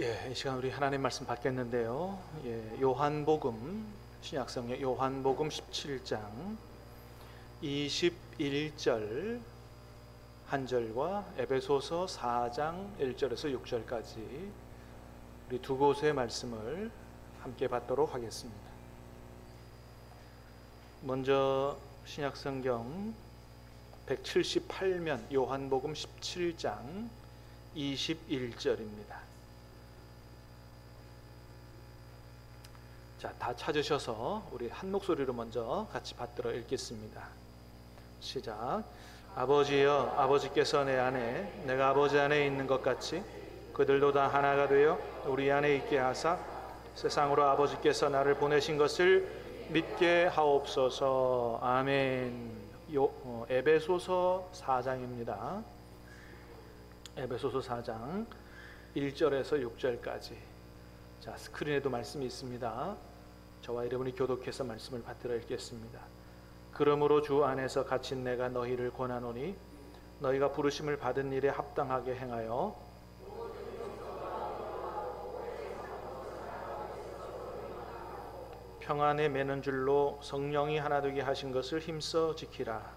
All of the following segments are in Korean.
이 시간 우리 하나님 말씀 받겠는데요. 요한복음, 신약성경 요한복음 17장 21절 한 절과 에베소서 4장 1절에서 6절까지 우리 두 곳의 말씀을 함께 받도록 하겠습니다. 먼저 신약성경 178면 요한복음 17장 21절입니다. 자, 다 찾으셔서 우리 한 목소리로 먼저 같이 받들어 읽겠습니다. 시작. 아버지여, 아버지께서 내 안에 내가 아버지 안에 있는 것 같이 그들도 다 하나가 되어 우리 안에 있게 하사 세상으로 아버지께서 나를 보내신 것을 믿게 하옵소서. 아멘. 에베소서 4장입니다. 에베소서 4장 1절에서 6절까지. 자, 스크린에도 말씀이 있습니다. 저와 여러분이 교독해서 말씀을 받들어 읽겠습니다. 그러므로 주 안에서 갇힌 내가 너희를 권하노니 너희가 부르심을 받은 일에 합당하게 행하여 평안에 매는 줄로 성령이 하나 되게 하신 것을 힘써 지키라.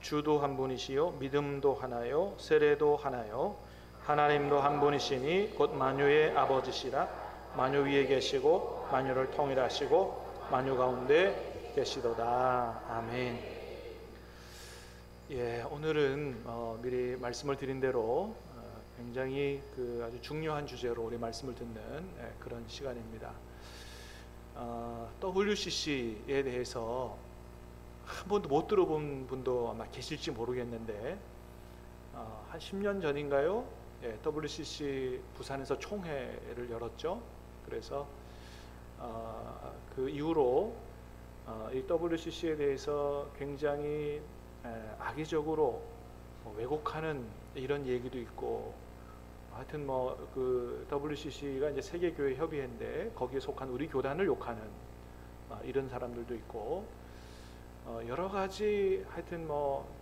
주도 한 분이시요 믿음도 하나요 세례도 하나요 하나님도 한 분이시니 곧 만유의 아버지시라. 만유 위에 계시고 만유를 통일하시고 만유 가운데 계시도다. 아멘. 오늘은 미리 말씀을 드린 대로 굉장히 아주 중요한 주제로 우리 말씀을 듣는 그런 시간입니다. WCC에 대해서 한 번도 못 들어본 분도 아마 계실지 모르겠는데 한 10년 전인가요? WCC 부산에서 총회를 열었죠. 그래서 그 이후로 이 WCC에 대해서 굉장히 악의적으로 왜곡하는 이런 얘기도 있고, 하여튼 그 WCC가 이제 세계교회 협의회인데 거기에 속한 우리 교단을 욕하는 이런 사람들도 있고, 여러 가지 하여튼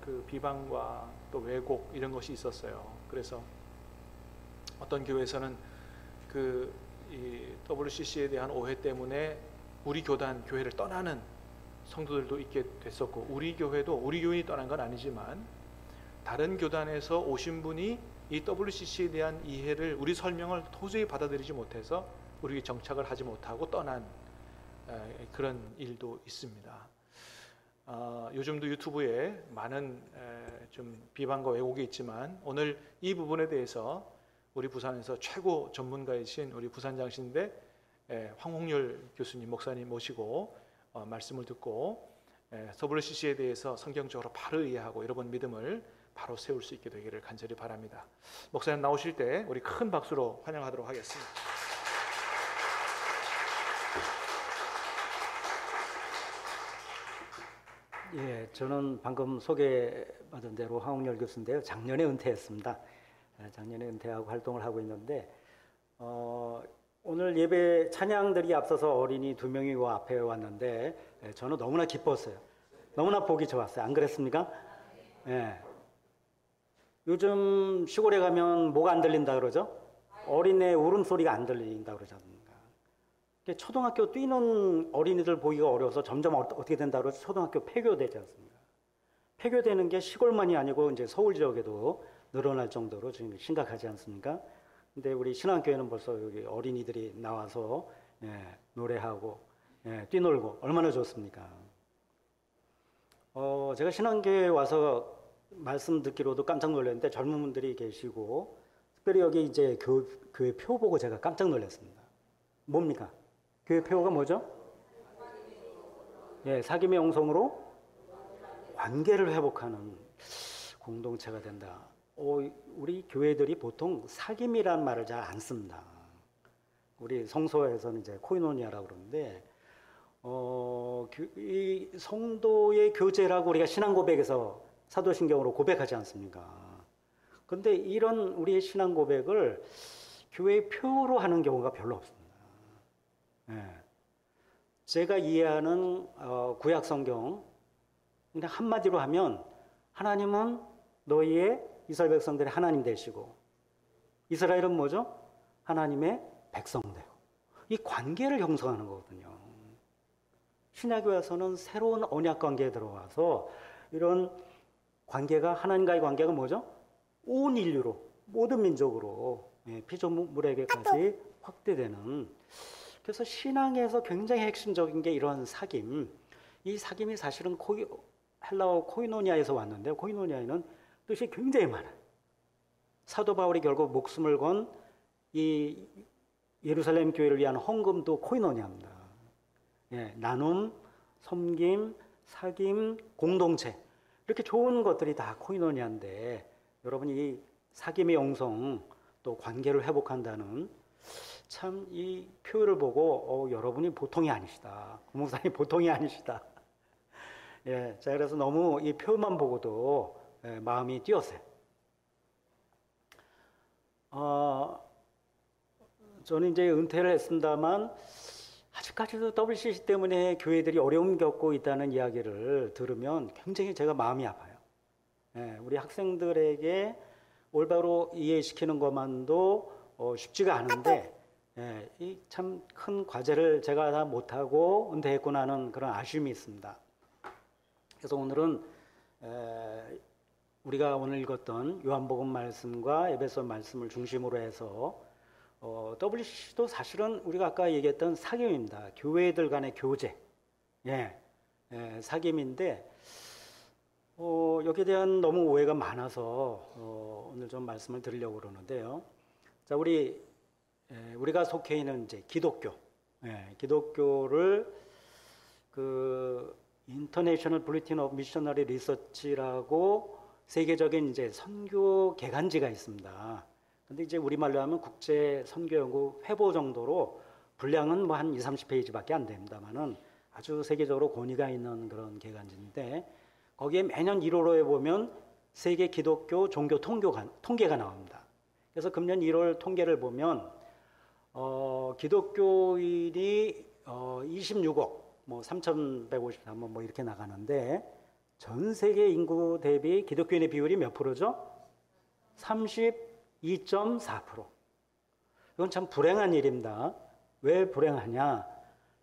그 비방과 또 왜곡 이런 것이 있었어요. 그래서 어떤 교회에서는 이 WCC에 대한 오해 때문에 우리 교단 교회를 떠나는 성도들도 있게 됐었고, 우리 교회도 우리 교인이 떠난 건 아니지만 다른 교단에서 오신 분이 이 WCC에 대한 이해를, 우리 설명을 도저히 받아들이지 못해서 우리 정착을 하지 못하고 떠난 그런 일도 있습니다. 요즘도 유튜브에 많은 좀 비방과 왜곡이 있지만 오늘 이 부분에 대해서 우리 부산에서 최고 전문가이신 우리 부산장신대 황홍열 교수님, 목사님 모시고 말씀을 듣고 WCC에 대해서 성경적으로 바로 이해하고 여러분 믿음을 바로 세울 수 있게 되기를 간절히 바랍니다. 목사님 나오실 때 우리 큰 박수로 환영하도록 하겠습니다. 저는 방금 소개받은 대로 황홍열 교수인데요. 작년에 은퇴했습니다. 작년에 은퇴하고 활동을 하고 있는데 오늘 예배 찬양들이 앞서서 어린이 2명이 앞에 왔는데 저는 너무나 기뻤어요. 너무나 보기 좋았어요. 안 그랬습니까? 요즘 시골에 가면 뭐가 안 들린다 그러죠? 어린애 울음소리가 안 들린다 그러지 않습니까? 초등학교 뛰는 어린이들 보기가 어려워서 점점 어떻게 된다 그러죠? 초등학교 폐교되지 않습니까? 폐교되는 게 시골만이 아니고 이제 서울 지역에도 늘어날 정도로 지금 심각하지 않습니까? 근데 우리 신앙교회는 벌써 여기 어린이들이 나와서 노래하고 뛰놀고 얼마나 좋습니까? 제가 신앙교회에 와서 말씀 듣기로도 깜짝 놀랐는데 젊은 분들이 계시고 특별히 여기 이제 교회 표 보고 제가 깜짝 놀랐습니다. 뭡니까? 교회 표가 뭐죠? 사귐의 영성으로 관계를 회복하는 공동체가 된다. 우리 교회들이 보통 사귐이라는 말을 잘 안 씁니다. 우리 성서에서는 이제 코이노니아라고 그러는데, 이 성도의 교제라고 우리가 신앙 고백에서 사도신경으로 고백하지 않습니까? 근데 이런 우리의 신앙 고백을 교회 표로 하는 경우가 별로 없습니다. 제가 이해하는 구약 성경 그냥 한마디로 하면 하나님은 너희의 이스라엘 백성들의 하나님 되시고 이스라엘은 뭐죠? 하나님의 백성 되고 이 관계를 형성하는 거거든요. 신약에 와서는 새로운 언약 관계에 들어와서 이런 관계가 하나님과의 관계가 뭐죠? 온 인류로 모든 민족으로 피조물에게까지 확대되는 그래서 신앙에서 굉장히 핵심적인 게 이런 사귐 이 사귐이 사실은 헬라어 코이노니아에서 왔는데 코이노니아에는 뜻이 굉장히 많아요. 사도 바울이 결국 목숨을 건 이 예루살렘 교회를 위한 헌금도 코이노니아입니다. 나눔, 섬김, 사귐, 공동체 이렇게 좋은 것들이 다 코이노니아인데 여러분 이 사귐의 영성 또 관계를 회복한다는 참 이 표현을 보고 여러분이 보통이 아니시다. 목사님 보통이 아니시다. 자 그래서 너무 이 표현만 보고도 마음이 뛰었어요. 저는 이제 은퇴를 했습니다만 아직까지도 WCC 때문에 교회들이 어려움 겪고 있다는 이야기를 들으면 굉장히 제가 마음이 아파요. 우리 학생들에게 올바로 이해시키는 것만도 쉽지가 않은데 이 참 큰 과제를 제가 다 못하고 은퇴했구나 하는 그런 아쉬움이 있습니다. 그래서 오늘은 우리가 오늘 읽었던 요한복음 말씀과 에베소 말씀을 중심으로 해서 WCC도 사실은 우리가 아까 얘기했던 사귐입니다. 교회들 간의 교제, 사귐인데 여기에 대한 너무 오해가 많아서 오늘 좀 말씀을 드리려고 그러는데요. 자, 우리가 속해 있는 이제 기독교, 기독교를 그 인터내셔널 불리틴 오브 미셔너리 리서치라고 세계적인 이제 선교 개간지가 있습니다. 근데 이제 우리말로 하면 국제 선교 연구 회보 정도로 분량은 뭐 한 20-30페이지밖에 안 됩니다만은 아주 세계적으로 권위가 있는 그런 개간지인데 거기에 매년 1월호에 보면 세계 기독교 종교 통계가 나옵니다. 그래서 금년 1월 통계를 보면 기독교인이 26억 뭐 3,153만 뭐 이렇게 나가는데 전 세계 인구 대비 기독교인의 비율이 몇 프로죠? 32.4%. 이건 참 불행한 일입니다. 왜 불행하냐?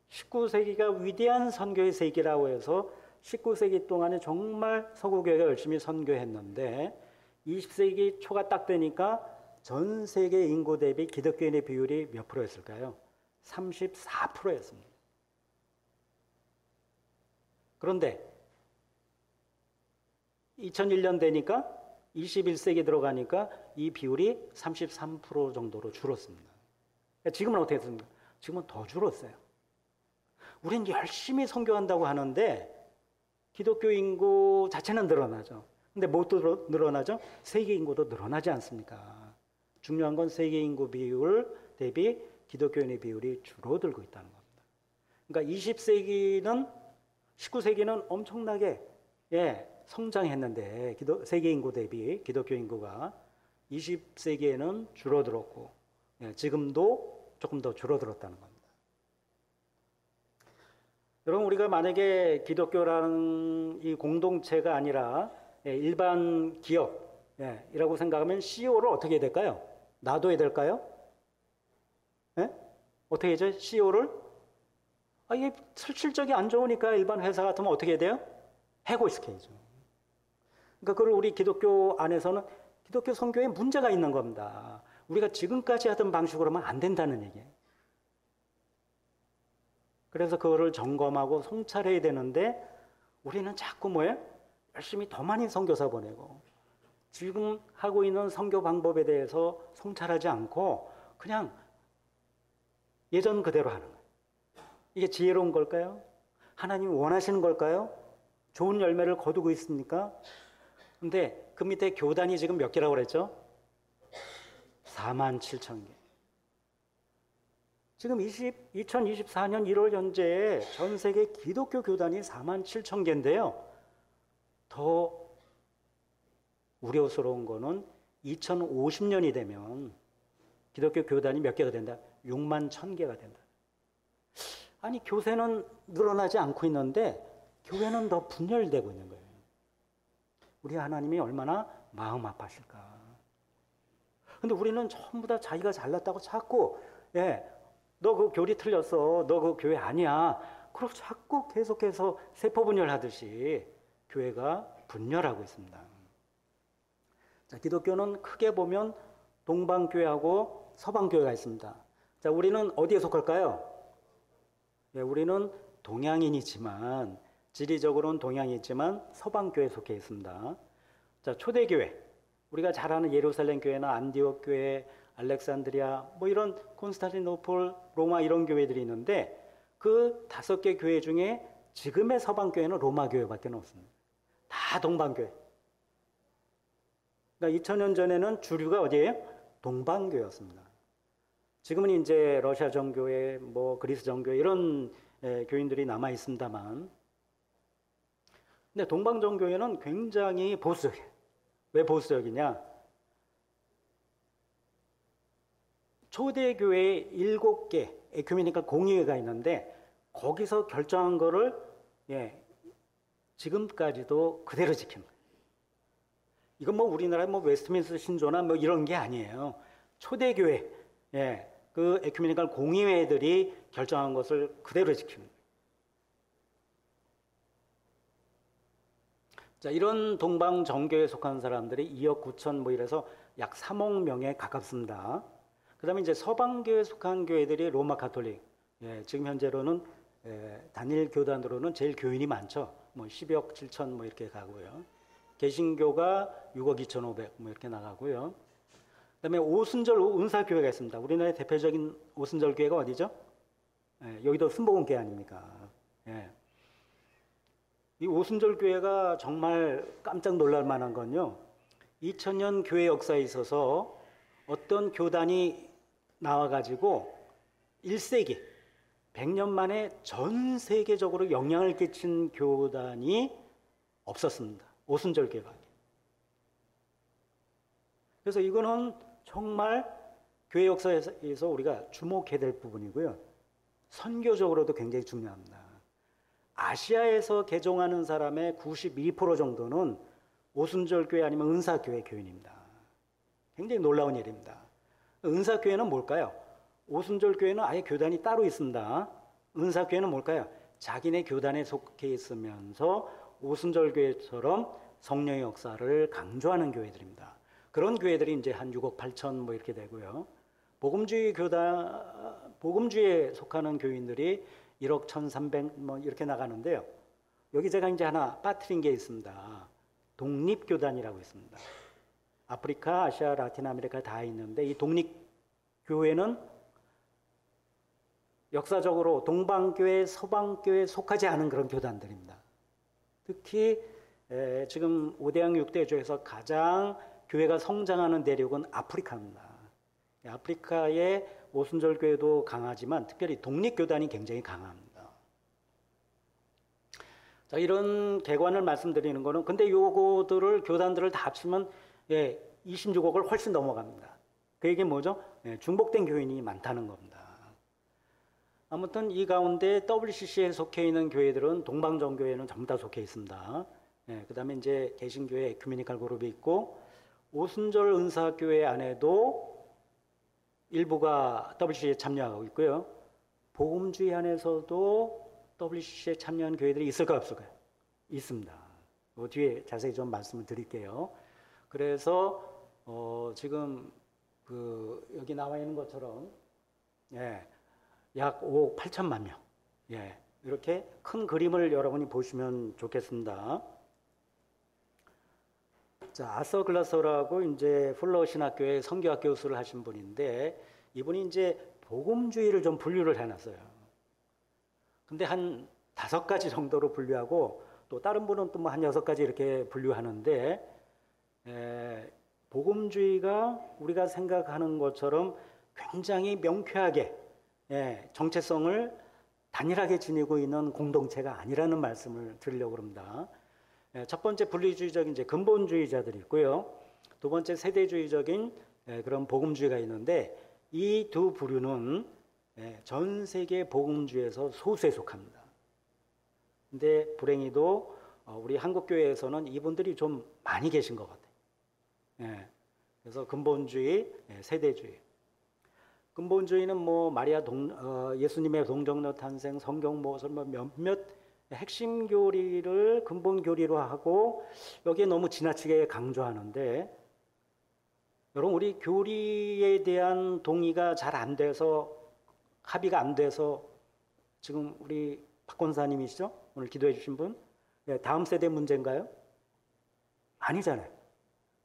19세기가 위대한 선교의 세기라고 해서 19세기 동안에 정말 서구교회가 열심히 선교했는데 20세기 초가 딱 되니까 전 세계 인구 대비 기독교인의 비율이 몇 프로였을까요? 34%였습니다. 그런데 2001년 되니까 21세기 들어가니까 이 비율이 33% 정도로 줄었습니다. 지금은 어떻게 됐습니까? 지금은 더 줄었어요. 우리는 열심히 선교한다고 하는데 기독교 인구 자체는 늘어나죠. 근데 뭣도 늘어나죠? 세계 인구도 늘어나지 않습니까? 중요한 건 세계 인구 비율 대비 기독교인의 비율이 줄어들고 있다는 겁니다. 그러니까 20세기는 19세기는 엄청나게 성장했는데 세계 인구 대비 기독교 인구가 20세기에는 줄어들었고 지금도 조금 더 줄어들었다는 겁니다. 여러분 우리가 만약에 기독교라는 이 공동체가 아니라 일반 기업이라고 생각하면 CEO를 어떻게 해야 될까요? 놔둬야 될까요? 어떻게 하죠? CEO를? 이게 실적이 안 좋으니까 일반 회사 같으면 어떻게 해야 돼요? 해고시켜야죠. 그러니까 그걸 우리 기독교 안에서는 기독교 선교에 문제가 있는 겁니다. 우리가 지금까지 하던 방식으로 하면 안 된다는 얘기예요. 그래서 그거를 점검하고 성찰해야 되는데 우리는 자꾸 뭐예요? 열심히 더 많이 선교사 보내고 지금 하고 있는 선교 방법에 대해서 성찰하지 않고 그냥 예전 그대로 하는 거예요. 이게 지혜로운 걸까요? 하나님이 원하시는 걸까요? 좋은 열매를 거두고 있습니까? 근데 그 밑에 교단이 지금 몇 개라고 그랬죠? 47,000개. 지금 2024년 1월 현재 전 세계 기독교 교단이 47,000개인데요. 더 우려스러운 거는 2050년이 되면 기독교 교단이 몇 개가 된다? 61,000개가 된다. 아니 교세는 늘어나지 않고 있는데 교회는 더 분열되고 있는 거예요. 우리 하나님이 얼마나 마음 아파하실까. 근데 우리는 전부 다 자기가 잘났다고 자꾸 너 그 교리 틀렸어. 너 그 교회 아니야. 그렇게 자꾸 계속해서 세포 분열하듯이 교회가 분열하고 있습니다. 자, 기독교는 크게 보면 동방교회하고 서방교회가 있습니다. 자, 우리는 어디에 속할까요? 우리는 동양인이지만 지리적으로는 동양이지만 서방교회에 속해 있습니다. 자, 초대교회. 우리가 잘 아는 예루살렘 교회나 안디옥 교회, 알렉산드리아, 뭐 이런 콘스탄티노플, 로마 이런 교회들이 있는데 그 5개 교회 중에 지금의 서방교회는 로마 교회밖에 없습니다. 다 동방교회. 그러니까 2000년 전에는 주류가 어디예요? 동방교회였습니다. 지금은 이제 러시아 정교회, 뭐 그리스 정교회 이런 교인들이 남아 있습니다만, 근데 동방 정교회는 굉장히 보수적이에요. 왜 보수적이냐? 초대교회 7개 에큐메니컬 공의회가 있는데 거기서 결정한 거를 지금까지도 그대로 지킵니다. 이건 뭐 우리나라 뭐 웨스트민스터 신조나 뭐 이런 게 아니에요. 초대교회 그 에큐메니컬 공의회들이 결정한 것을 그대로 지킵니다. 자, 이런 동방 정교회에 속한 사람들이 2억 9천 뭐 이래서 약 3억 명에 가깝습니다. 그다음에 이제 서방교회에 속한 교회들이 로마 가톨릭, 지금 현재로는 단일 교단으로는 제일 교인이 많죠. 뭐 10억 7천 뭐 이렇게 가고요. 개신교가 6억 2,500 뭐 이렇게 나가고요. 그다음에 오순절 은사교회가 있습니다. 우리나라의 대표적인 오순절 교회가 어디죠? 여기도 순복음교회 아닙니까? 이 오순절 교회가 정말 깜짝 놀랄 만한 건요. 2000년 교회 역사에 있어서 어떤 교단이 나와가지고 1세기, 100년 만에 전 세계적으로 영향을 끼친 교단이 없었습니다. 오순절 교회가. 그래서 이거는 정말 교회 역사에서 우리가 주목해야 될 부분이고요. 선교적으로도 굉장히 중요합니다. 아시아에서 개종하는 사람의 92% 정도는 오순절 교회 아니면 은사교회 교인입니다. 굉장히 놀라운 일입니다. 은사교회는 뭘까요? 오순절 교회는 아예 교단이 따로 있습니다. 은사교회는 뭘까요? 자기네 교단에 속해 있으면서 오순절 교회처럼 성령의 역사를 강조하는 교회들입니다. 그런 교회들이 이제 한 6억 8천 뭐 이렇게 되고요. 복음주의에 속하는 교인들이 1억 1,300 뭐 이렇게 나가는데요. 여기 제가 이제 하나 빠뜨린 게 있습니다. 독립교단이라고 있습니다. 아프리카, 아시아, 라틴 아메리카 다 있는데 이 독립교회는 역사적으로 동방교회, 서방교회에 속하지 않은 그런 교단들입니다. 특히 지금 5대양 6대주에서 가장 교회가 성장하는 대륙은 아프리카입니다. 아프리카의 오순절 교회도 강하지만 특별히 독립교단이 굉장히 강합니다. 자, 이런 개관을 말씀드리는 거는 근데 요거들을 교단들을 다 합치면 26억을 훨씬 넘어갑니다. 그 얘기는 뭐죠? 중복된 교인이 많다는 겁니다. 아무튼 이 가운데 WCC에 속해 있는 교회들은 동방정교회는 전부 다 속해 있습니다. 그 다음에 이제 개신교회 에큐메니컬 그룹이 있고 오순절 은사교회 안에도 일부가 WCC에 참여하고 있고요. 복음주의 안에서도 WCC에 참여한 교회들이 있을까요, 없을까요? 있습니다. 그 뒤에 자세히 좀 말씀을 드릴게요. 그래서 지금 여기 나와 있는 것처럼 약 5억 8천만 명, 이렇게 큰 그림을 여러분이 보시면 좋겠습니다. 자, 아서 글라서라고 이제 플러 신학교의 성교학 교수를 하신 분인데 이분이 이제 복음주의를 좀 분류를 해놨어요. 근데 한 5가지 정도로 분류하고 또 다른 분은 또 뭐 한 6가지 이렇게 분류하는데 복음주의가 우리가 생각하는 것처럼 굉장히 명쾌하게 정체성을 단일하게 지니고 있는 공동체가 아니라는 말씀을 드리려고 합니다. 첫 번째 분리주의적인 이제 근본주의자들이 있고요. 두 번째 세대주의적인 그런 복음주의가 있는데 이 두 부류는 전 세계 복음주의에서 소수에 속합니다. 근데 불행히도 우리 한국교회에서는 이분들이 좀 많이 계신 것 같아요. 예. 그래서 근본주의, 세대주의. 근본주의는 뭐 예수님의 동정녀 탄생, 성경 모설 몇몇 핵심 교리를 근본 교리로 하고 여기에 너무 지나치게 강조하는데, 여러분 우리 교리에 대한 동의가 잘 안 돼서, 합의가 안 돼서 지금 우리 박 권사님이시죠? 오늘 기도해 주신 분. 다음 세대 문제인가요? 아니잖아요.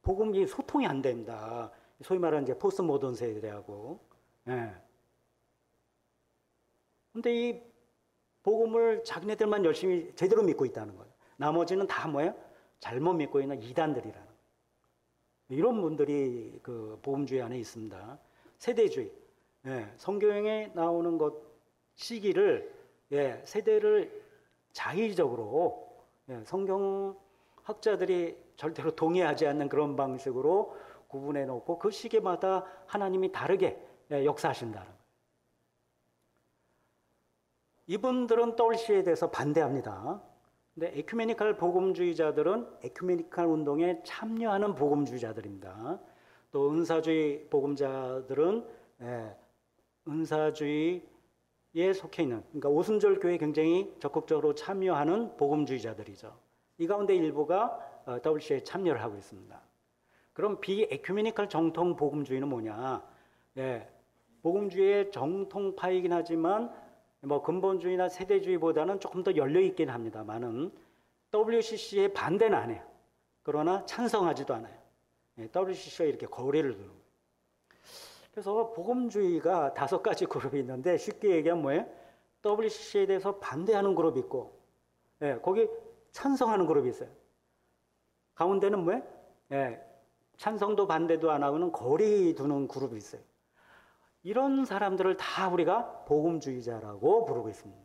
복음이 소통이 안 된다. 소위 말하는 이제 포스트 모던 세대하고. 근데 이 복음을 자기네들만 열심히 제대로 믿고 있다는 거예요. 나머지는 다 뭐예요? 잘못 믿고 있는 이단들이라는 거예요. 이런 분들이 그 복음주의 안에 있습니다. 세대주의. 성경에 나오는 것 시기를 세대를 자의적으로 성경 학자들이 절대로 동의하지 않는 그런 방식으로 구분해 놓고 그 시기마다 하나님이 다르게 역사하신다는 거예요. 이분들은 WC에 대해서 반대합니다. 근데 에큐메니칼 복음주의자들은 에큐메니칼 운동에 참여하는 복음주의자들입니다. 또 은사주의 복음자들은 은사주의에 속해 있는, 그러니까 오순절 교회에 굉장히 적극적으로 참여하는 복음주의자들이죠. 이 가운데 일부가 WC에 참여를 하고 있습니다. 그럼 비에큐메니칼 정통 복음주의는 뭐냐? 복음주의의 정통파이긴 하지만 뭐 근본주의나 세대주의보다는 조금 더 열려 있긴 합니다만은 WCC에 반대는 안 해요. 그러나 찬성하지도 않아요. WCC가 이렇게 거리를 두는 거예요. 그래서 복음주의가 5가지 그룹이 있는데, 쉽게 얘기하면 뭐예요? WCC에 대해서 반대하는 그룹이 있고, 거기 찬성하는 그룹이 있어요. 가운데는 뭐예요? 찬성도 반대도 안 하고는 거리 두는 그룹이 있어요. 이런 사람들을 다 우리가 복음주의자라고 부르고 있습니다.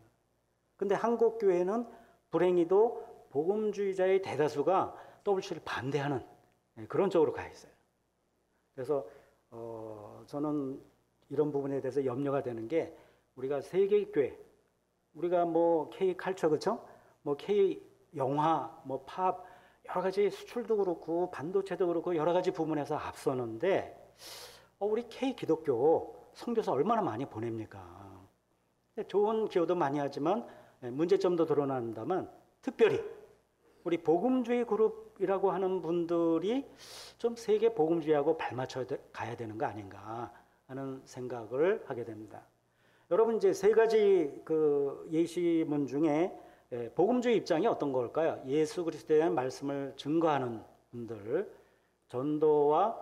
근데 한국 교회는 불행히도 복음주의자의 대다수가 WCC를 반대하는 그런 쪽으로 가 있어요. 그래서 저는 이런 부분에 대해서 염려가 되는 게, 우리가 세계교회, 우리가 뭐 K 칼처, 그렇죠? 뭐 K 영화, 뭐 팝, 여러 가지 수출도 그렇고 반도체도 그렇고 여러 가지 부분에서 앞서는데, 우리 K 기독교 선교사 얼마나 많이 보냅니까? 좋은 기여도 많이 하지만 문제점도 드러난다면, 특별히 우리 복음주의 그룹이라고 하는 분들이 좀 세계 복음주의하고 발맞춰 가야 되는 거 아닌가 하는 생각을 하게 됩니다. 여러분, 이제 3가지 그 예시문 중에 복음주의 입장이 어떤 걸까요? 예수 그리스도에 대한 말씀을 증거하는 분들, 전도와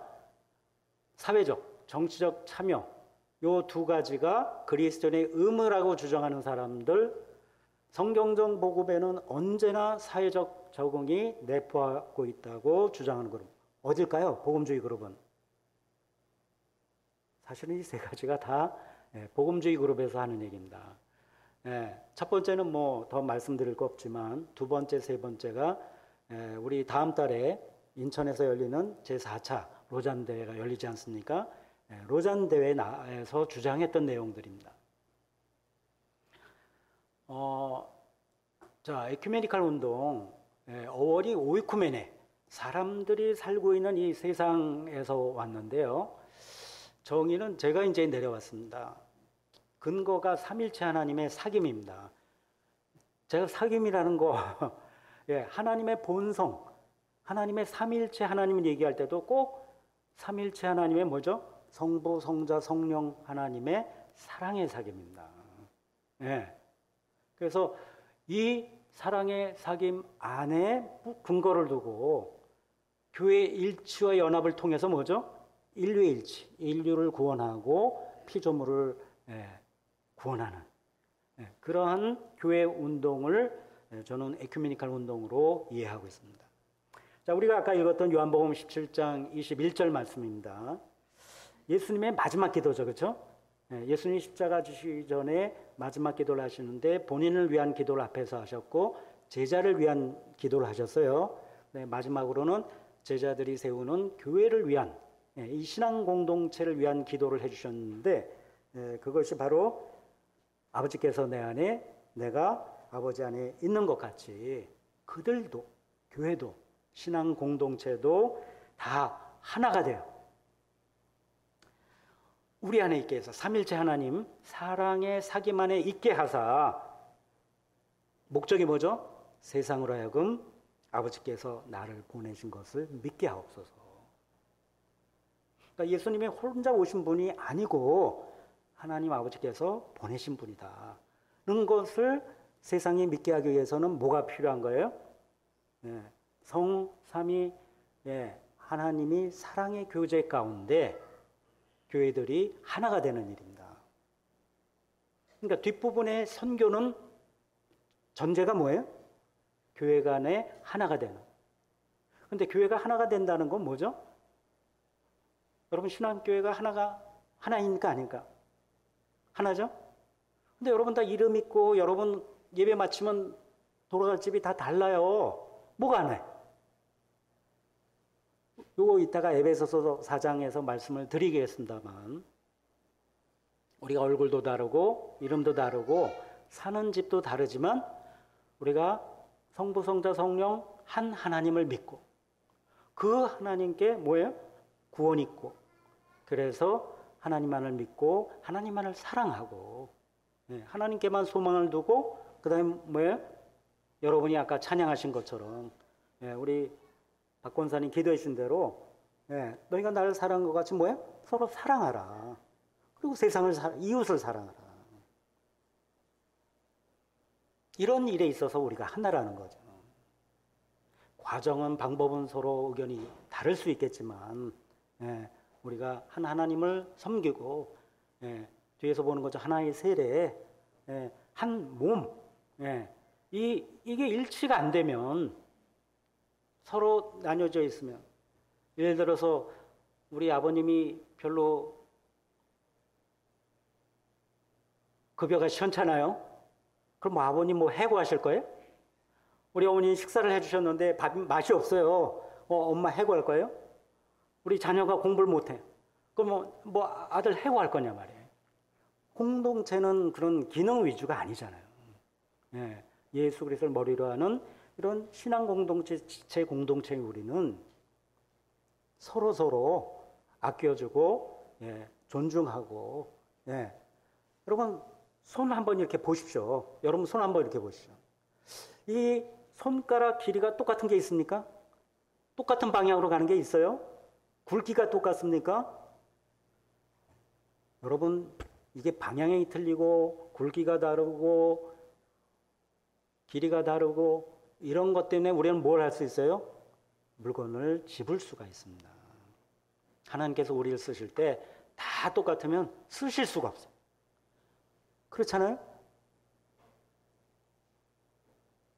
사회적, 정치적 참여, 요 2가지가 그리스도인의 의무라고 주장하는 사람들, 성경적 복음에는 언제나 사회적 적응이 내포하고 있다고 주장하는 그룹. 어딜까요? 복음주의 그룹은. 사실은 이 3가지가 다 복음주의 그룹에서 하는 얘기입니다. 첫 번째는 뭐 더 말씀드릴 거 없지만, 2번째, 3번째가 우리 다음 달에 인천에서 열리는 제4차 로잔 대회가 열리지 않습니까? 로잔 대회에서 주장했던 내용들입니다. 자, 에큐메니칼 운동, 어워리 오이쿠메네, 사람들이 살고 있는 이 세상에서 왔는데요. 정의는 제가 이제 내려왔습니다. 근거가 삼일체 하나님의 사귐입니다. 제가 사귐이라는 거, 하나님의 본성, 하나님의 삼일체 하나님을 얘기할 때도 꼭 삼일체 하나님의 뭐죠? 성부, 성자, 성령 하나님의 사랑의 사귐입니다. 그래서 이 사랑의 사귐 안에 근거를 두고 교회의 일치와 연합을 통해서 뭐죠? 인류의 일치, 인류를 구원하고 피조물을 구원하는 그러한 교회 운동을 저는 에큐메니칼 운동으로 이해하고 있습니다. 자, 우리가 아까 읽었던 요한복음 17장 21절 말씀입니다. 예수님의 마지막 기도죠, 그렇죠? 예수님이 십자가 지시기 전에 마지막 기도를 하시는데, 본인을 위한 기도를 앞에서 하셨고 제자를 위한 기도를 하셨어요. 마지막으로는 제자들이 세우는 교회를 위한, 이 신앙 공동체를 위한 기도를 해주셨는데, 그것이 바로 아버지께서 내 안에, 내가 아버지 안에 있는 것 같이 그들도, 교회도, 신앙 공동체도 다 하나가 돼요. 우리 안에 있게 해서 삼일체 하나님 사랑의 사귐 안에 있게 하사, 목적이 뭐죠? 세상으로 하여금 아버지께서 나를 보내신 것을 믿게 하옵소서. 그러니까 예수님이 혼자 오신 분이 아니고 하나님 아버지께서 보내신 분이다. 그런 것을 세상이 믿게 하기 위해서는 뭐가 필요한 거예요? 성삼위 하나님이 사랑의 교제 가운데 교회들이 하나가 되는 일입니다. 그러니까 뒷부분의 선교는 전제가 뭐예요? 교회 간에 하나가 되는. 근데 교회가 하나가 된다는 건 뭐죠? 여러분, 신앙교회가 하나입니까? 아닙니까? 하나죠? 근데 여러분 다 이름 있고 여러분 예배 마치면 돌아갈 집이 다 달라요. 뭐가 하나요? 요거 이따가 에베소서 4장에서 말씀을 드리겠습니다만, 우리가 얼굴도 다르고 이름도 다르고 사는 집도 다르지만 우리가 성부, 성자, 성령 한 하나님을 믿고 그 하나님께 뭐예요? 구원이 있고, 그래서 하나님만을 믿고 하나님만을 사랑하고 하나님께만 소망을 두고, 그 다음에 뭐예요? 여러분이 아까 찬양하신 것처럼 우리 박 권사님 기도해 주신 대로 너희가 나를 사랑한 것 같이 뭐예요? 서로 사랑하라. 그리고 세상을 이웃을 사랑하라. 이런 일에 있어서 우리가 하나라는 거죠. 과정은, 방법은 서로 의견이 다를 수 있겠지만 우리가 한 하나님을 섬기고 뒤에서 보는 거죠. 하나의 세례, 한 몸. 이게 일치가 안 되면, 서로 나뉘어져 있으면, 예를 들어서 우리 아버님이 별로 급여가 시원찮아요? 그럼 뭐 아버님 뭐 해고하실 거예요? 우리 어머니 식사를 해주셨는데 밥 맛이 없어요. 엄마 해고할 거예요? 우리 자녀가 공부를 못해. 그럼 뭐 아들 해고할 거냐 말이에요. 공동체는 그런 기능 위주가 아니잖아요. 예수 그리스도를 머리로 하는 이런 신앙 공동체, 지체 공동체의 우리는 서로 아껴주고 존중하고. 여러분 손 한번 이렇게 보십시오. 여러분 손 한번 이렇게 보시죠. 이 손가락 길이가 똑같은 게 있습니까? 똑같은 방향으로 가는 게 있어요? 굵기가 똑같습니까? 여러분, 이게 방향이 틀리고 굵기가 다르고 길이가 다르고 이런 것 때문에 우리는 뭘 할 수 있어요? 물건을 집을 수가 있습니다. 하나님께서 우리를 쓰실 때 다 똑같으면 쓰실 수가 없어요. 그렇잖아요?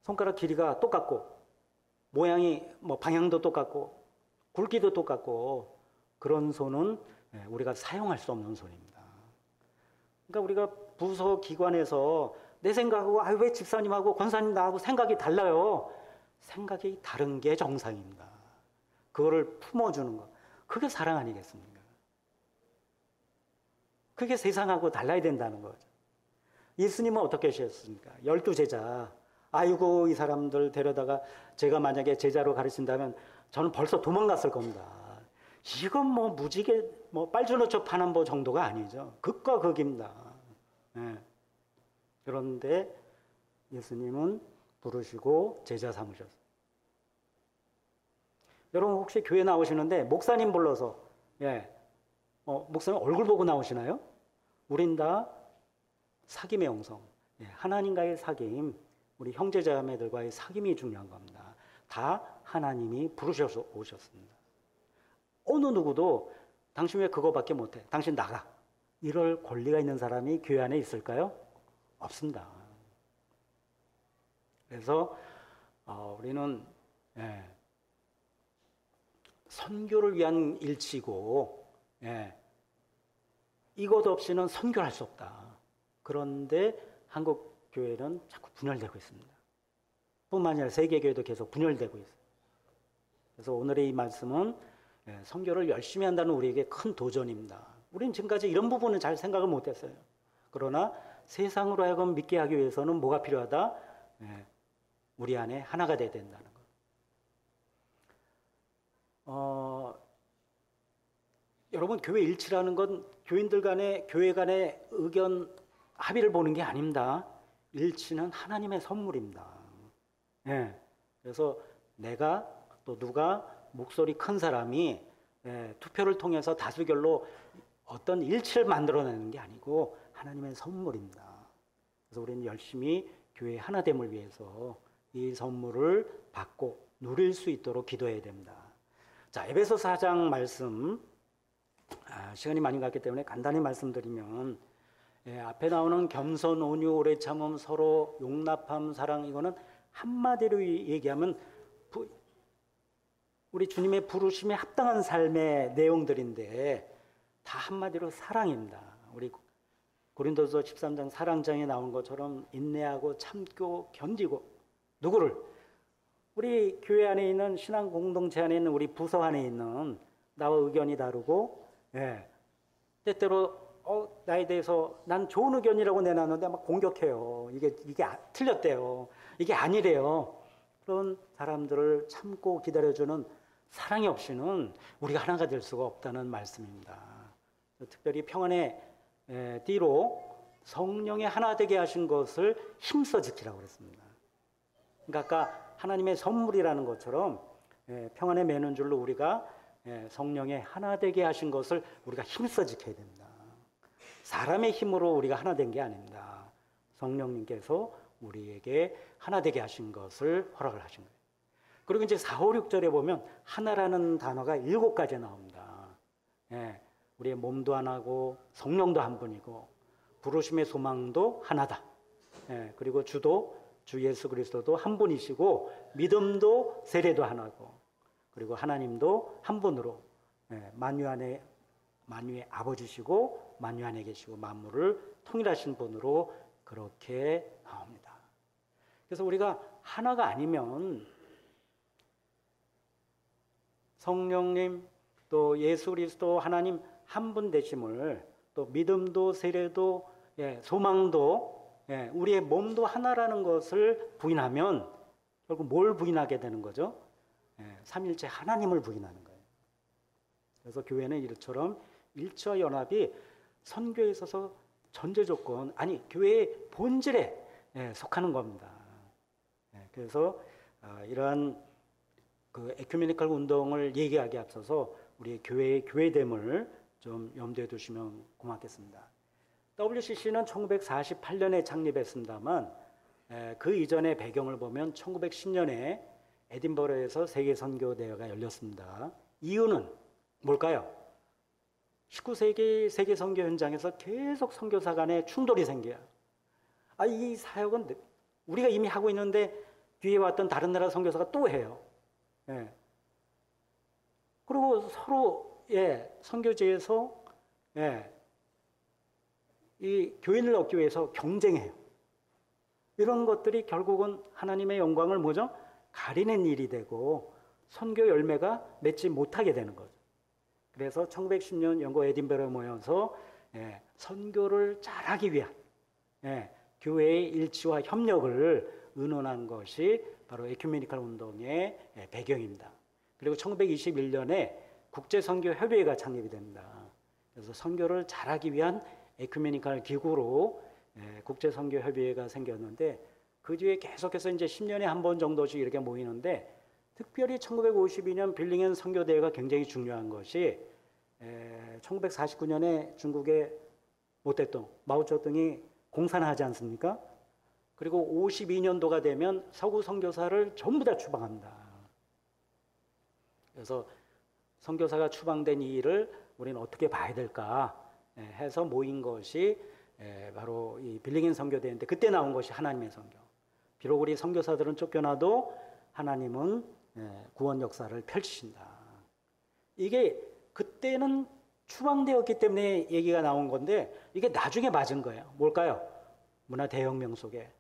손가락 길이가 똑같고 모양이 방향도 똑같고 굵기도 똑같고 그런 손은 우리가 사용할 수 없는 손입니다. 그러니까 우리가 부서 기관에서 내 생각하고 왜 집사님하고 권사님 나하고 생각이 달라요. 생각이 다른 게 정상입니다. 그거를 품어주는 거, 그게 사랑 아니겠습니까? 그게 세상하고 달라야 된다는 거죠. 예수님은 어떻게 하셨습니까? 12제자. 아이고 이 사람들 데려다가 제가 만약에 제자로 가르친다면 저는 벌써 도망갔을 겁니다. 이건 무지개 빨주노초 파남보 정도가 아니죠. 극과 극입니다. 그런데 예수님은 부르시고 제자 삼으셨어요. 여러분 혹시 교회 나오시는데 목사님 불러서 목사님 얼굴 보고 나오시나요? 우린 다 사귐의 영성, 하나님과의 사귐, 우리 형제자매들과의 사귐이 중요한 겁니다. 다 하나님이 부르셔서 오셨습니다. 어느 누구도 당신 왜 그거밖에 못해? 당신 나가. 이럴 권리가 있는 사람이 교회 안에 있을까요? 없습니다. 그래서 우리는 선교를 위한 일치고 이것 없이는 선교할 수 없다. 그런데 한국 교회는 자꾸 분열되고 있습니다. 뿐만 아니라 세계교회도 계속 분열되고 있어요. 그래서 오늘의 이 말씀은 선교를 열심히 한다는 우리에게 큰 도전입니다. 우리는 지금까지 이런 부분은 잘 생각을 못했어요. 그러나 세상으로 하여금 믿게 하기 위해서는 뭐가 필요하다? 우리 안에 하나가 돼야 된다는 것. 여러분, 교회 일치라는 건 교인들 간의, 교회 간의 의견 합의를 보는 게 아닙니다. 일치는 하나님의 선물입니다. 예. 그래서 내가 또 누가 목소리 큰 사람이 투표를 통해서 다수결로 어떤 일치를 만들어내는 게 아니고 하나님의 선물입니다. 그래서 우리는 열심히 교회의 하나됨을 위해서 이 선물을 받고 누릴 수 있도록 기도해야 됩니다. 자, 에베소 4장 말씀, 시간이 많이 갔기 때문에 간단히 말씀드리면, 앞에 나오는 겸손, 온유, 오래 참음, 서로 용납함, 사랑, 이거는 한마디로 얘기하면 우리 주님의 부르심에 합당한 삶의 내용들인데 다 한마디로 사랑입니다. 우리 고린도서 13장 사랑장에 나온 것처럼 인내하고 참고 견디고, 누구를? 우리 교회 안에 있는 신앙 공동체 안에 있는 우리 부서 안에 있는 나와 의견이 다르고, 때때로 나에 대해서 난 좋은 의견이라고 내놨는데 막 공격해요. 이게 틀렸대요. 이게 아니래요. 그런 사람들을 참고 기다려주는 사랑이 없이는 우리가 하나가 될 수가 없다는 말씀입니다. 특별히 평안의 띠로 성령의 하나 되게 하신 것을 힘써 지키라고 그랬습니다. 그러니까 아까 하나님의 선물이라는 것처럼 평안에 매는 줄로 우리가 성령의 하나 되게 하신 것을 우리가 힘써 지켜야 됩니다. 사람의 힘으로 우리가 하나 된 게 아닙니다. 성령님께서 우리에게 하나 되게 하신 것을 허락을 하신 거예요. 그리고 이제 4, 5, 6절에 보면 하나라는 단어가 7가지 나옵니다. 우리의 몸도 하나고 성령도 한 분이고 부르심의 소망도 하나다. 그리고 주도 주 예수 그리스도도 한 분이시고 믿음도 세례도 하나고 그리고 하나님도 한 분으로 만유의 아버지시고 만유 안에 계시고 만물을 통일하신 분으로 그렇게 나옵니다. 그래서 우리가 하나가 아니면 성령님 또 예수 그리스도 하나님 한 분 되심을 또 믿음도 세례도 소망도 우리의 몸도 하나라는 것을 부인하면 결국 뭘 부인하게 되는 거죠? 삼일체 하나님을 부인하는 거예요. 그래서 교회는 이처럼 일치와 연합이 선교에 있어서 전제 조건, 아니 교회의 본질에 속하는 겁니다. 그래서 이러한 그 에큐메니컬 운동을 얘기하기에 앞서서 우리 교회의 교회됨을 좀 염두에 두시면 고맙겠습니다. WCC는 1948년에 창립했습니다만 그 이전의 배경을 보면 1910년에 에딘버러에서 세계선교대회가 열렸습니다. 이유는 뭘까요? 19세기 세계 선교 현장에서 계속 선교사 간의 충돌이 생겨요. 이 사역은 우리가 이미 하고 있는데 뒤에 왔던 다른 나라 선교사가 또 해요. 그리고 서로 선교지에서 이 교인을 얻기 위해서 경쟁해요. 이런 것들이 결국은 하나님의 영광을 뭐죠? 가리는 일이 되고 선교 열매가 맺지 못하게 되는 거죠. 그래서 1910년 영국 에딘버러에 모여서 선교를 잘하기 위한 교회의 일치와 협력을 의논한 것이 바로 에큐메니컬 운동의 배경입니다. 그리고 1921년에 국제선교협의회가 창립이 됩니다. 그래서 선교를 잘하기 위한 에큐메니컬 기구로 국제선교협의회가 생겼는데 그 뒤에 계속해서 이제 10년에 한 번 정도씩 이렇게 모이는데 특별히 1952년 빌링앤 선교대회가 굉장히 중요한 것이 1949년에 중국의 모택동, 마오쩌둥이 공산하지 않습니까? 그리고 52년도가 되면 서구 선교사를 전부 다 추방합니다. 그래서 선교사가 추방된 이 일을 우리는 어떻게 봐야 될까 해서 모인 것이 바로 이 빌링앤 선교대회인데 그때 나온 것이 하나님의 선교. 비록 우리 선교사들은 쫓겨나도 하나님은 구원 역사를 펼치신다. 이게 그때는 추방되었기 때문에 얘기가 나온 건데 이게 나중에 맞은 거예요. 뭘까요? 문화 대혁명 속에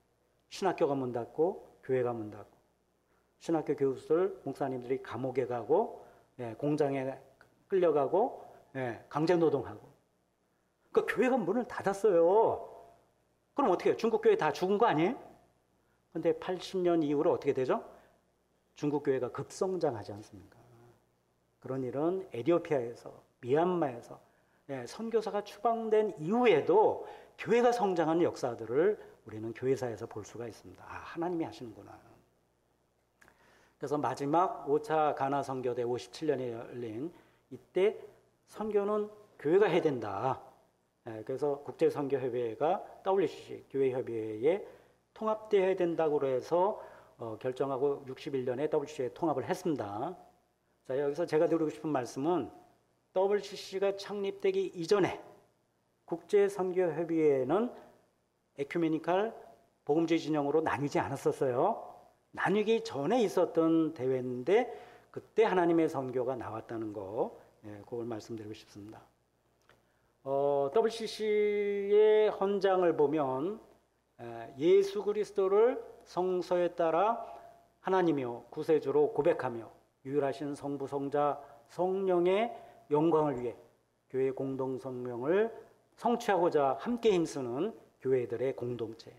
신학교가 문 닫고 교회가 문 닫고 신학교 교수들, 목사님들이 감옥에 가고 공장에 끌려가고 강제 노동하고 그러니까 교회가 문을 닫았어요. 그럼 어떻게 해요? 중국 교회 다 죽은 거 아니에요? 근데 80년 이후로 어떻게 되죠? 중국 교회가 급성장하지 않습니까? 그런 일은 에티오피아에서, 미얀마에서 선교사가 추방된 이후에도 교회가 성장하는 역사들을 우리는 교회사에서 볼 수가 있습니다. 아, 하나님이 하시는구나. 그래서 마지막 5차 가나 선교대 57년에 열린 이때 선교는 교회가 해야 된다. 그래서 국제선교협의회가 WCC 교회협의회에 통합되어야 된다고 해서 결정하고 61년에 WCC에 통합을 했습니다. 자, 여기서 제가 드리고 싶은 말씀은 WCC가 창립되기 이전에 국제선교협의회는 에큐메니칼 복음주의 진영으로 나뉘지 않았었어요. 나뉘기 전에 있었던 대회인데 그때 하나님의 선교가 나왔다는 거, 그걸 말씀드리고 싶습니다. WCC의 헌장을 보면 예수 그리스도를 성서에 따라 하나님이요 구세주로 고백하며 유일하신 성부 성자 성령의 영광을 위해 교회 공동 성명을 성취하고자 함께 힘쓰는 교회들의 공동체.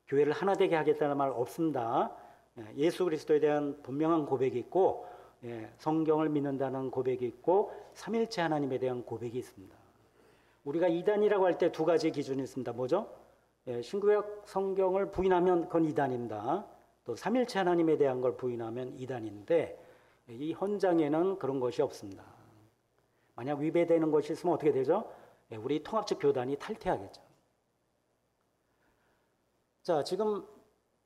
교회를 하나 되게 하겠다는 말 없습니다. 예수 그리스도에 대한 분명한 고백이 있고 성경을 믿는다는 고백이 있고 삼일체 하나님에 대한 고백이 있습니다. 우리가 이단이라고 할 때 두 가지 기준이 있습니다. 뭐죠? 신구약 성경을 부인하면 그건 이단입니다. 또 삼일체 하나님에 대한 걸 부인하면 이단인데 이 헌장에는 그런 것이 없습니다. 만약 위배되는 것이 있으면 어떻게 되죠? 우리 통합적 교단이 탈퇴하겠죠. 자, 지금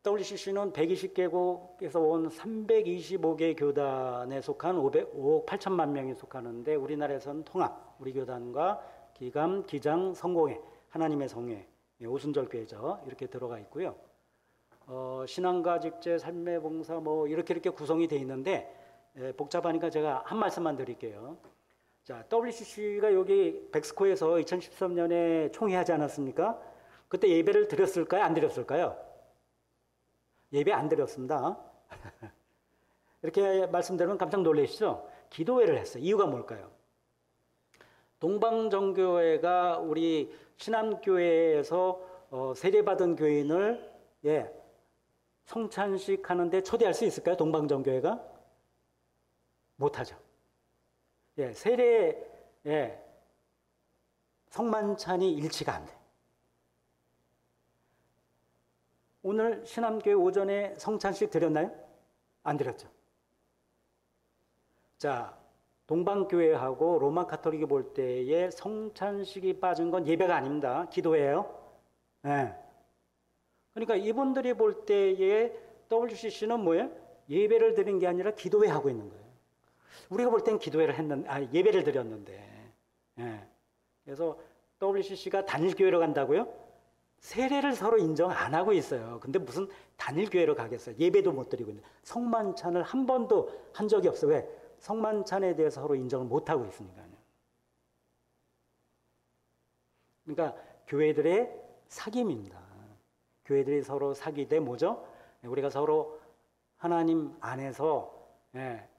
WCC는 120개국에서 온 325개 교단에 속한 5억 8천만 명이 속하는데 우리나라에서는 통합, 우리 교단과 기감, 기장, 성공회, 하나님의 성회, 오순절교회죠. 이렇게 들어가 있고요. 신앙과 직제, 삶의 봉사 뭐 이렇게 구성이 되어 있는데 복잡하니까 제가 한 말씀만 드릴게요. 자, WCC가 여기 백스코에서 2013년에 총회하지 않았습니까? 그때 예배를 드렸을까요? 안 드렸을까요? 예배 안 드렸습니다. 이렇게 말씀드리면 깜짝 놀라시죠? 기도회를 했어요. 이유가 뭘까요? 동방정교회가 우리 신암교회에서 세례받은 교인을 성찬식 하는데 초대할 수 있을까요? 동방정교회가? 못하죠. 세례, 성만찬이 일치가 안 돼. 오늘 신암교회 오전에 성찬식 드렸나요? 안 드렸죠. 자, 동방교회하고 로마 카톨릭이 볼 때에 성찬식이 빠진 건 예배가 아닙니다. 기도예요. 그러니까 이분들이 볼 때에 WCC는 뭐예요? 예배를 드린 게 아니라 기도회 하고 있는 거예요. 우리가 볼 땐 기도회를 예배를 드렸는데. 그래서 WCC가 단일교회로 간다고요? 세례를 서로 인정 안 하고 있어요. 근데 무슨 단일교회로 가겠어요? 예배도 못 드리고 있는데. 성만찬을 한 번도 한 적이 없어요. 왜? 성만찬에 대해서 서로 인정을 못 하고 있으니까요. 그러니까 교회들의 사귐입니다. 교회들이 서로 사귀되 뭐죠? 우리가 서로 하나님 안에서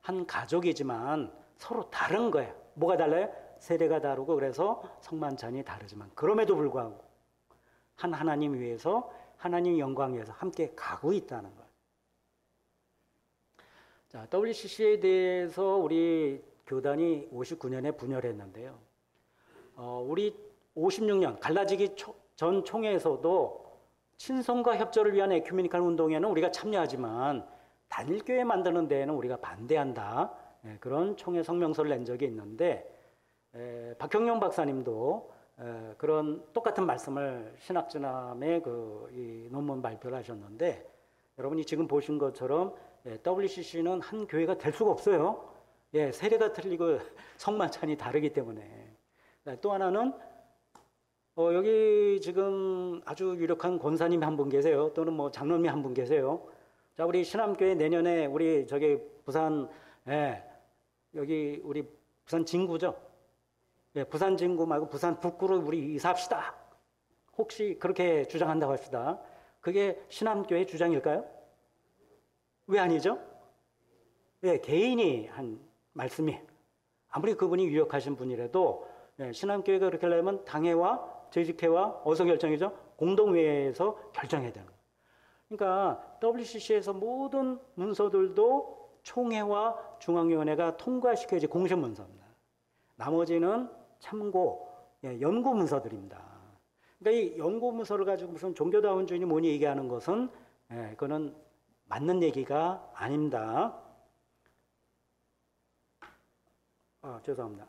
한 가족이지만 서로 다른 거예요. 뭐가 달라요? 세례가 다르고 그래서 성만찬이 다르지만 그럼에도 불구하고 한 하나님 위해서 하나님 영광 위해서 함께 가고 있다는 거예요. 자, WCC에 대해서 우리 교단이 59년에 분열했는데요. 우리 56년 갈라지기 전 총회에서도 친성과 협조를 위한 에큐메니칼 운동에는 우리가 참여하지만 단일교회 만드는 데에는 우리가 반대한다. 그런 총회 성명서를 낸 적이 있는데 박형영 박사님도 그런 똑같은 말씀을 신학진함의 이 논문 발표를 하셨는데 여러분이 지금 보신 것처럼 WCC는 한 교회가 될 수가 없어요. 세례가 틀리고 성만찬이 다르기 때문에. 또 하나는 여기 지금 아주 유력한 권사님이 한 분 계세요. 또는 뭐 장로님이 한 분 계세요. 자, 우리 신암교회 내년에 우리 부산 여기 우리 부산 진구죠. 부산 진구 말고 부산 북구로 우리 이사합시다. 혹시 그렇게 주장한다고 합시다. 그게 신암교회 주장일까요? 왜 아니죠? 개인이 한 말씀이 아무리 그분이 유력하신 분이라도 신암교회가 그렇게 하려면 당회와 재직회와 어디서 결정이죠? 공동회의에서 결정해야 되는 거예요. 그러니까 WCC에서 모든 문서들도 총회와 중앙위원회가 통과시켜야지 공식 문서입니다. 나머지는 참고, 연구 문서들입니다. 그러니까 이 연구 문서를 가지고 무슨 종교다원주의니 뭐니 얘기하는 것은 그거는 맞는 얘기가 아닙니다. 죄송합니다.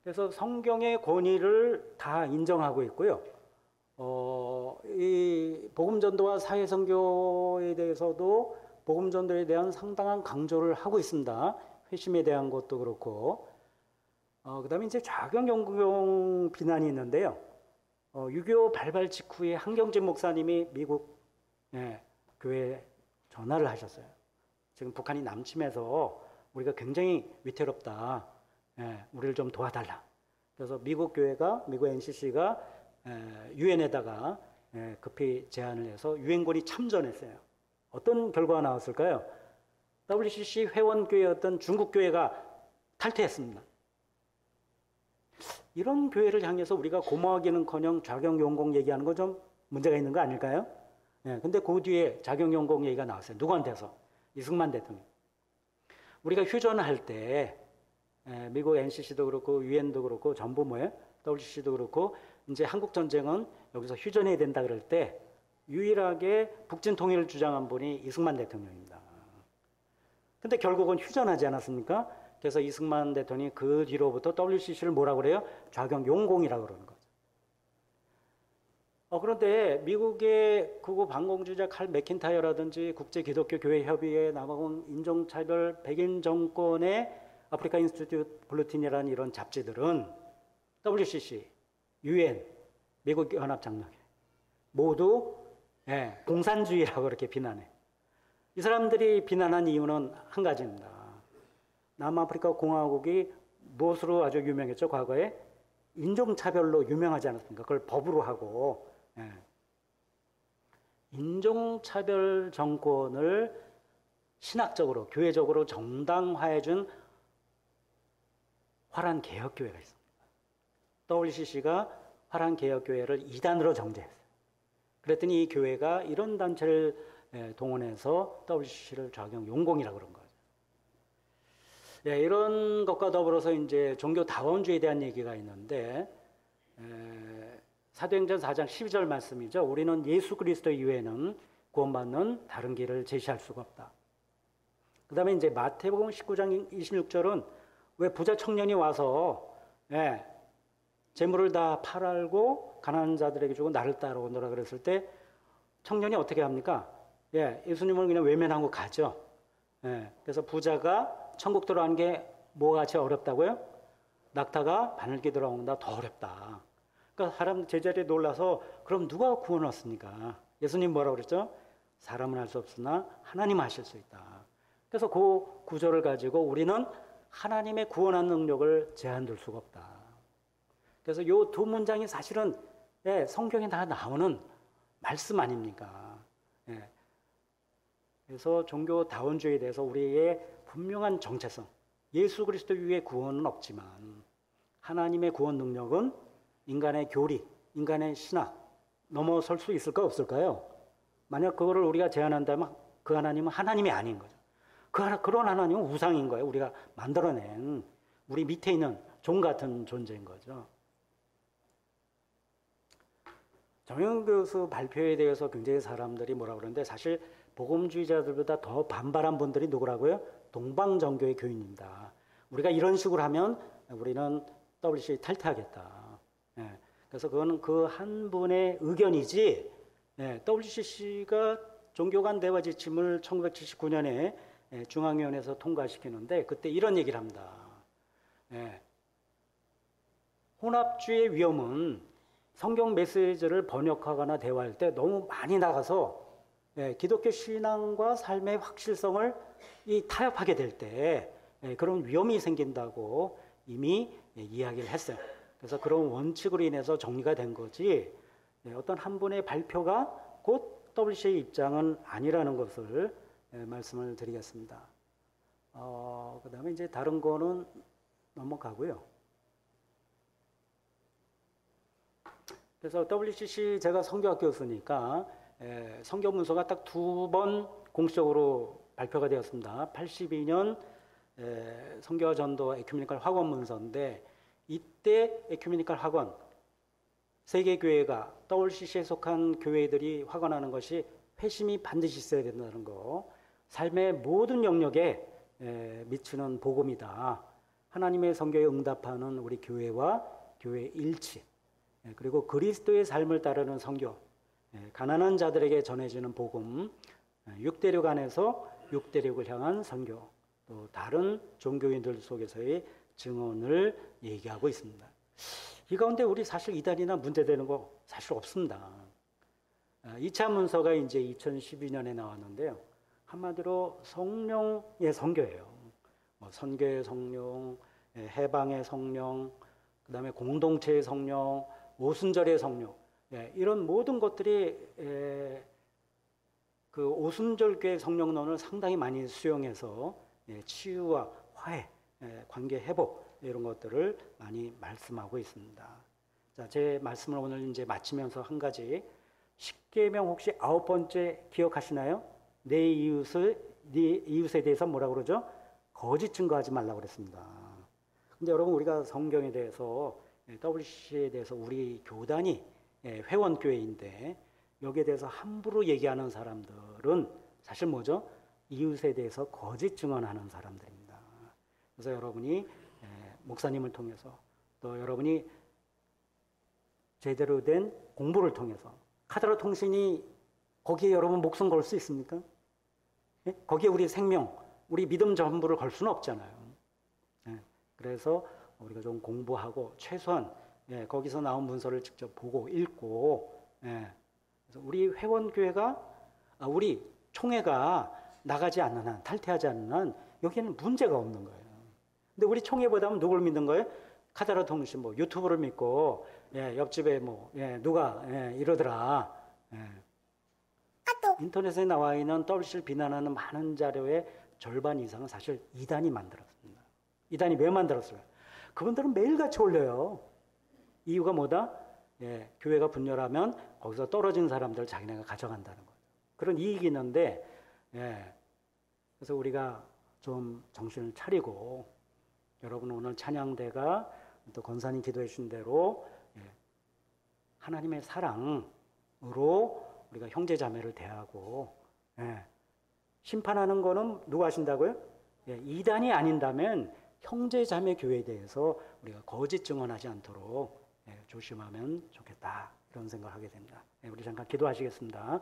그래서 성경의 권위를 다 인정하고 있고요. 이 복음전도와 사회선교에 대해서도 복음전도에 대한 상당한 강조를 하고 있습니다. 회심에 대한 것도 그렇고. 그 다음에 이제 좌경영구경 비난이 있는데요. 6.25 발발 직후에 한경진 목사님이 미국 교회에 전화를 하셨어요. 지금 북한이 남침해서 우리가 굉장히 위태롭다. 우리를 좀 도와달라. 그래서 미국 교회가, 미국 NCC가 유엔에다가 급히 제안을 해서 유엔군이 참전했어요. 어떤 결과가 나왔을까요? WCC 회원교회였던 중국교회가 탈퇴했습니다. 이런 교회를 향해서 우리가 고마워하기는커녕 좌경용공 얘기하는 거 좀 문제가 있는 거 아닐까요? 근데 그 뒤에 좌경용공 얘기가 나왔어요. 누구한테서? 이승만 대통령. 우리가 휴전할 때 미국 NCC도 그렇고 유엔도 그렇고 전부 뭐예요? WCC도 그렇고 이제 한국 전쟁은 여기서 휴전해야 된다 그럴 때 유일하게 북진 통일을 주장한 분이 이승만 대통령입니다. 근데 결국은 휴전하지 않았습니까? 그래서 이승만 대통령이 그 뒤로부터 WCC를 뭐라고 그래요? 좌경용공이라고 그러는 거죠. 그런데 미국의 극우 반공주의자 칼 맥킨타이어라든지 국제기독교교회협의회에 나온 인종차별 백인 정권의 아프리카 인스티튜트 블루틴이라는 이런 잡지들은 WCC, UN, 미국 연합장로회 모두 공산주의라고 그렇게 비난해. 이 사람들이 비난한 이유는 한 가지입니다. 남아프리카 공화국이 무엇으로 아주 유명했죠? 과거에 인종차별로 유명하지 않았습니까? 그걸 법으로 하고 인종차별 정권을 신학적으로 교회적으로 정당화해준 화란개혁교회가 있습니다. WCC가 화란개혁교회를 이단으로 정죄했어요. 그랬더니 이 교회가 이런 단체를 동원해서 WCC를 좌경용공이라고 그런 거죠. 이런 것과 더불어서 이제 종교다원주의에 대한 얘기가 있는데 사도행전 4장 12절 말씀이죠. 우리는 예수 그리스도 이외에는 구원받는 다른 길을 제시할 수가 없다. 그 다음에 이제 마태복음 19장 26절은 왜 부자 청년이 와서 재물을 다 팔고 가난한 자들에게 주고 나를 따라오너라 그랬을 때 청년이 어떻게 합니까? 예수님을 그냥 외면하고 가죠. 그래서 부자가 천국 들어가는 게 뭐같이 어렵다고요? 낙타가 바늘기 들어온다 더 어렵다. 그러니까 사람 제자리에 놀라서 그럼 누가 구원 왔습니까? 예수님 뭐라고 그랬죠? 사람은 할 수 없으나 하나님 하실 수 있다. 그래서 그 구절을 가지고 우리는 하나님의 구원한 능력을 제한둘 수가 없다. 그래서 이 두 문장이 사실은 성경에 다 나오는 말씀 아닙니까? 그래서 종교다원주의에 대해서 우리의 분명한 정체성, 예수 그리스도 위에 구원은 없지만 하나님의 구원 능력은 인간의 교리, 인간의 신학 넘어설 수 있을까 없을까요? 만약 그거를 우리가 제안한다면 그 하나님은 하나님이 아닌 거죠. 그런 하나님은 우상인 거예요. 우리가 만들어낸 우리 밑에 있는 종 같은 존재인 거죠. 정영 교수 발표에 대해서 굉장히 사람들이 뭐라고 그러는데 사실 복음주의자들보다 더 반발한 분들이 누구라고요? 동방정교의 교인입니다. 우리가 이런 식으로 하면 우리는 WCC 탈퇴하겠다. 그래서 그거는 그 한 분의 의견이지 WCC가 종교 간 대화 지침을 1979년에 중앙위원회에서 통과시키는데 그때 이런 얘기를 합니다. 혼합주의의 위험은 성경 메시지를 번역하거나 대화할 때 너무 많이 나가서 기독교 신앙과 삶의 확실성을 타협하게 될 때 그런 위험이 생긴다고 이미 이야기를 했어요. 그래서 그런 원칙으로 인해서 정리가 된 거지 어떤 한 분의 발표가 곧 WCC의 입장은 아니라는 것을 말씀을 드리겠습니다. 그 다음에 이제 다른 거는 넘어가고요. 그래서 WCC 제가 성교학 교수니까 선교 문서가 딱 2번 공식적으로 발표가 되었습니다. 82년 선교와 전도 에큐메니컬 학원 문서인데, 이때 에큐메니컬 학원, 세계교회가 WCC에 속한 교회들이 확언하는 것이 회심이 반드시 있어야 된다는 거, 삶의 모든 영역에 미치는 복음이다. 하나님의 선교에 응답하는 우리 교회와 교회 일치, 그리고 그리스도의 삶을 따르는 선교, 가난한 자들에게 전해지는 복음, 6대륙 안에서 6대륙을 향한 선교, 또 다른 종교인들 속에서의 증언을 얘기하고 있습니다. 이 가운데 우리 사실 이단이나 문제되는 거 사실 없습니다. 2차 문서가 이제 2012년에 나왔는데요. 한마디로 성령의 선교예요. 선교의 성령, 해방의 성령, 그 다음에 공동체의 성령, 오순절의 성령, 이런 모든 것들이 그 오순절교회 성령론을 상당히 많이 수용해서 치유와 화해, 관계 회복, 이런 것들을 많이 말씀하고 있습니다. 자, 제 말씀을 오늘 이제 마치면서 한 가지, 십계명 혹시 9번째 기억하시나요? 내 이웃에 대해서 뭐라고 그러죠? 거짓 증거하지 말라고 그랬습니다. 근데 여러분, 우리가 성경에 대해서, WCC에 대해서 우리 교단이 회원교회인데, 여기에 대해서 함부로 얘기하는 사람들은 사실 뭐죠? 이웃에 대해서 거짓 증언하는 사람들입니다. 그래서 여러분이 목사님을 통해서, 또 여러분이 제대로 된 공부를 통해서, 카더라 통신이 거기에 여러분 목숨 걸 수 있습니까? 거기에 우리 생명, 우리 믿음 전부를 걸 수는 없잖아요. 그래서 우리가 좀 공부하고 최소한 거기서 나온 문서를 직접 보고 읽고, 그래서 우리 회원교회가, 우리 총회가 나가지 않는 한, 탈퇴하지 않는 한 여기에는 문제가 없는 거예요. 근데 우리 총회보다는 누굴 믿는 거예요? 카더라 통신, 뭐 유튜브를 믿고, 옆집에 뭐 누가 이러더라. 인터넷에 나와 있는 WCC를 비난하는 많은 자료의 절반 이상은 사실 이단이 만들었습니다. 이단이 왜 만들었어요? 그분들은 매일같이 올려요. 이유가 뭐다? 교회가 분열하면 거기서 떨어진 사람들 자기네가 가져간다는 거예요. 그런 이익이 있는데, 그래서 우리가 좀 정신을 차리고, 여러분 오늘 찬양대가 또 권사님 기도해 주신 대로 하나님의 사랑으로 우리가 형제 자매를 대하고, 심판하는 거는 누가 하신다고요? 이단이 아닌다면 형제 자매 교회에 대해서 우리가 거짓 증언하지 않도록 조심하면 좋겠다, 이런 생각을 하게 됩니다. 우리 잠깐 기도하시겠습니다.